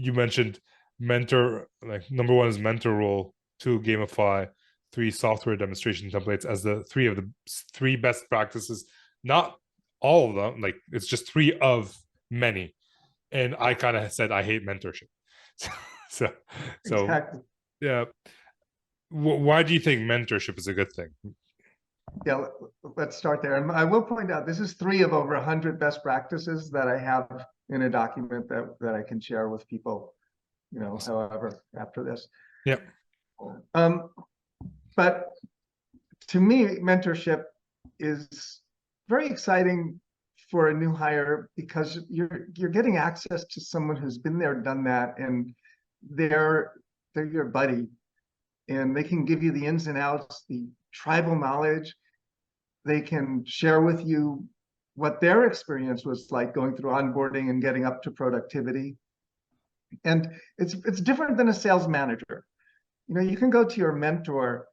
you mentioned mentor, like number one is mentor role, two gamify, three software demonstration templates as the three best practices. Not all of them, like it's just three of many. And I kind of said I hate mentorship. so, so Exactly. yeah. Why do you think mentorship is a good thing? Yeah, let's start there. And I will point out, this is three of over 100 best practices that I have in a document that I can share with people, however, after this. Yeah. Um, but to me, mentorship is very exciting for a new hire because you're getting access to someone who's been there, done that, and they're your buddy, and they can give you the ins and outs, the tribal knowledge. They can share with you what their experience was like going through onboarding and getting up to productivity. And it's different than a sales manager. You can go to your mentor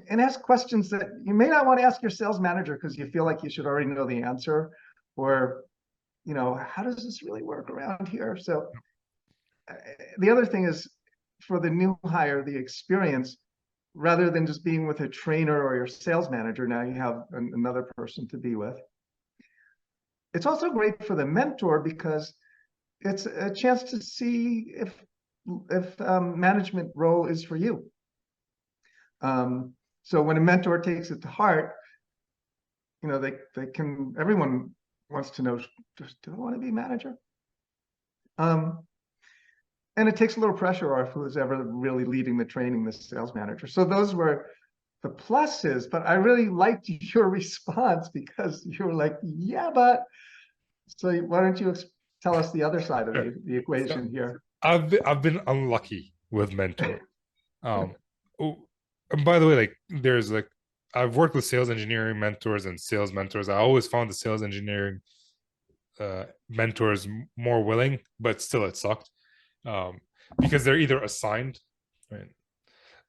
and ask questions that you may not want to ask your sales manager because you feel like you should already know the answer, or how does this really work around here? So the other thing is, for the new hire, the experience, rather than just being with a trainer or your sales manager, now you have another person to be with. It's also great for the mentor because it's a chance to see if management role is for you. So when a mentor takes it to heart, they can, everyone wants to know, do I want to be manager? And it takes a little pressure off who's ever really leading the training, the sales manager. So those were the pluses, but I really liked your response because you were like, yeah, but. So why don't you tell us the other side of Sure. the So equation here? I've been unlucky with mentor. Um, oh, and by the way, like there's like I've worked with sales engineering mentors and sales mentors. I always found the sales engineering mentors more willing, but still it sucked um, because they're either assigned, right?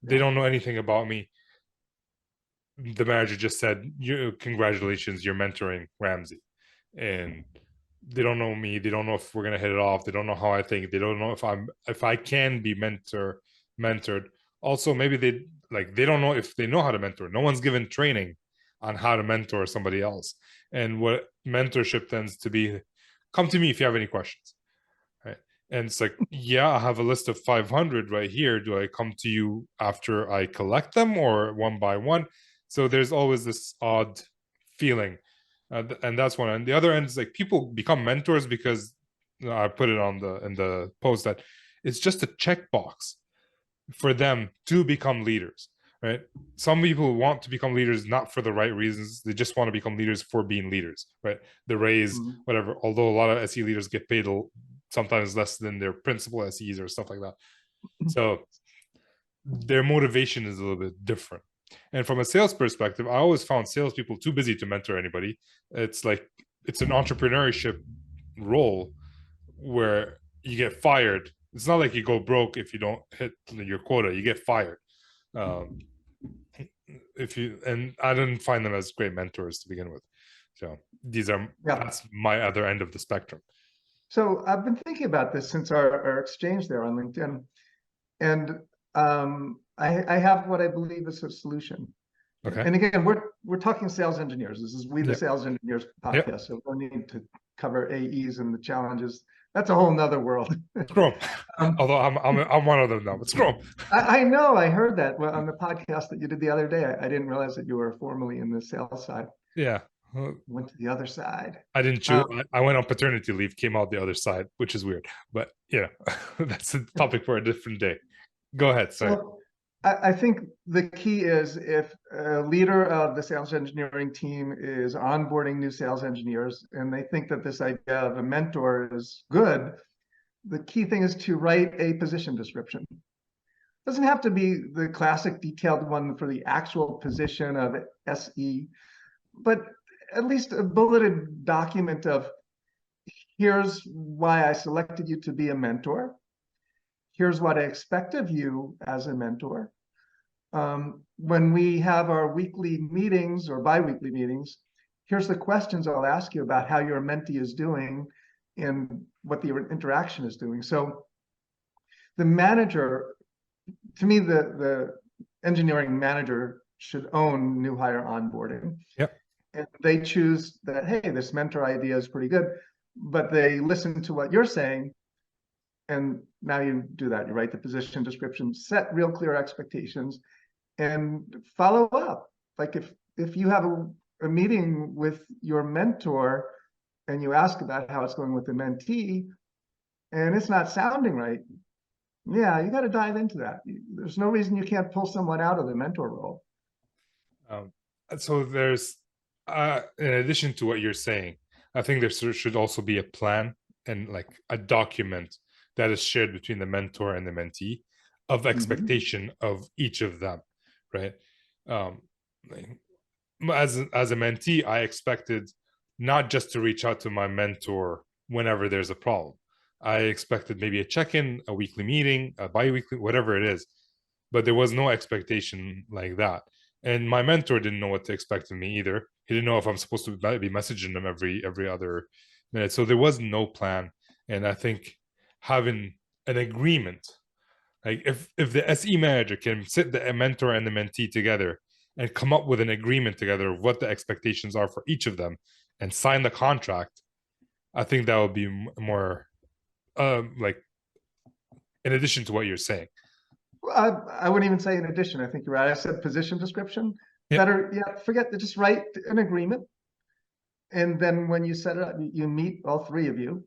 They Yeah. don't know anything about me. The manager just said, "You, congratulations, you're mentoring Ramsey," and they don't know me. They don't know if we're gonna hit it off. They don't know how I think. They don't know if I can be mentored. Also, maybe they don't know if they know how to mentor. No one's given training on how to mentor somebody else. And what mentorship tends to be, come to me if you have any questions, right? And it's like, yeah, I have a list of 500 right here. Do I come to you after I collect them or one by one? So there's always this odd feeling, and that's one. And the other end is like people become mentors because I put it on the in the post that it's just a checkbox for them to become leaders, right? Some people want to become leaders not for the right reasons. They just want to become leaders for being leaders, right? The raise, Mhm. whatever. Although a lot of SE leaders get paid sometimes less than their principal SEs or stuff like that. So their motivation is a little bit different. And from a sales perspective, I always found salespeople too busy to mentor anybody. It's like it's an entrepreneurship role where you get fired. It's not like you go broke if you don't hit your quota. You get fired. Um, if you and I didn't find them as great mentors to begin with. So Yeah. that's my other end of the spectrum. So I've been thinking about this since our exchange there on LinkedIn, and I have what I believe is a solution. Okay. And again, we're talking sales engineers. This is We the Yep. Sales Engineers Yep. podcast, so we don't need to cover AEs and the challenges. That's a whole nother world. Scrum. um, Although I'm one of them now, but Scrum. I know, I heard that on the podcast that you did the other day. I didn't realize that you were formerly in the sales side. Yeah. Went to the other side. I didn't choose. Um, I went on paternity leave, came out the other side, which is weird. But yeah, that's a topic for a different day. Go ahead. Sorry. so I think the key is, if a leader of the sales engineering team is onboarding new sales engineers and they think that this idea of a mentor is good, the key thing is to write a position description. It doesn't have to be the classic detailed one for the actual position of SE, but at least a bulleted document of, here's why I selected you to be a mentor. Here's what I expect of you as a mentor. When we have our weekly meetings or bi-weekly meetings, here's the questions I'll ask you about how your mentee is doing and what the interaction is doing. So the manager, to me, the engineering manager should own new hire onboarding. Yep. And they choose that, hey, this mentor idea is pretty good, but they listen to what you're saying. And now you do that. You write the position description, set real clear expectations, and follow up. Like if you have a meeting with your mentor and you ask about how it's going with the mentee and it's not sounding right, yeah, you got to dive into that. There's no reason you can't pull someone out of the mentor role. Um, so there's, in addition to what you're saying, I think there should also be a plan and like a document that is shared between the mentor and the mentee of expectation of each of them, right? Um, as a mentee, I expected not just to reach out to my mentor whenever there's a problem. I expected maybe a check-in, a weekly meeting, a bi-weekly, whatever it is, but there was no expectation like that. And my mentor didn't know what to expect of me either. He didn't know if I'm supposed to be messaging him every other minute. So there was no plan. And I think having an agreement, like if the SE manager can sit the mentor and the mentee together and come up with an agreement together of what the expectations are for each of them and sign the contract, I think that would be more like in addition to what you're saying. I wouldn't even say in addition. I think you're right. I said position description. Yeah. Better, yeah, forget that. Just write an agreement. And then when you set it up, you meet all three of you,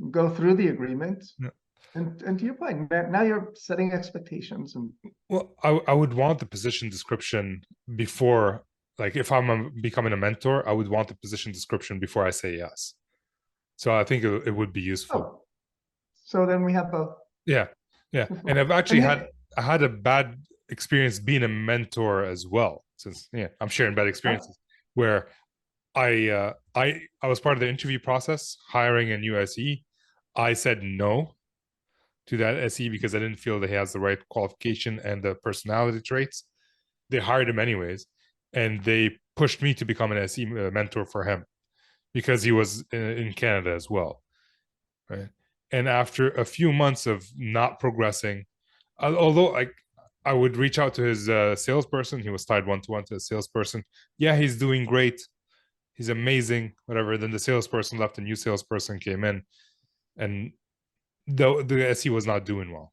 go through the agreement. Yeah. And to your point, now you're setting expectations. And well, I would want the position description before, like if I'm becoming a mentor, I would want the position description before I say yes. So I think it would be useful. oh, so then we have both. Yeah, yeah. And I've actually And had a bad experience being a mentor as well, since I'm sharing bad experiences where I was part of the interview process hiring a new SE. I said no to that SE because I didn't feel that he has the right qualification and the personality traits. They hired him anyways, and they pushed me to become an SE mentor for him because he was in Canada as well, right? And after a few months of not progressing, although I would reach out to his salesperson, he was tied one-to-one to a salesperson. Yeah, he's doing great. He's amazing, whatever. Then the salesperson left, a new salesperson came in, and the SE was not doing well.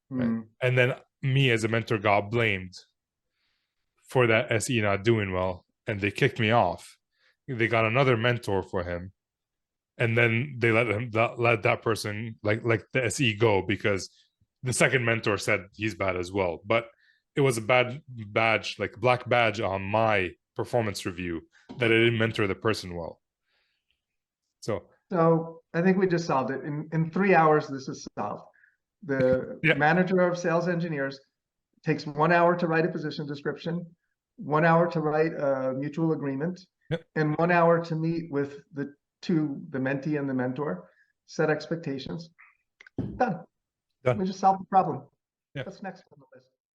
Right. And then me as a mentor got blamed for that SE not doing well, and they kicked me off. They got another mentor for him, and then they let that person like the SE go because the second mentor said he's bad as well. But it was a bad badge, like black badge on my performance review that I didn't mentor the person well. So I think we just solved it. In 3 hours, this is solved. The manager of sales engineers takes 1 hour to write a position description, 1 hour to write a mutual agreement, and 1 hour to meet with the mentee and the mentor, set expectations. Done. We just solved the problem. What's next on the list?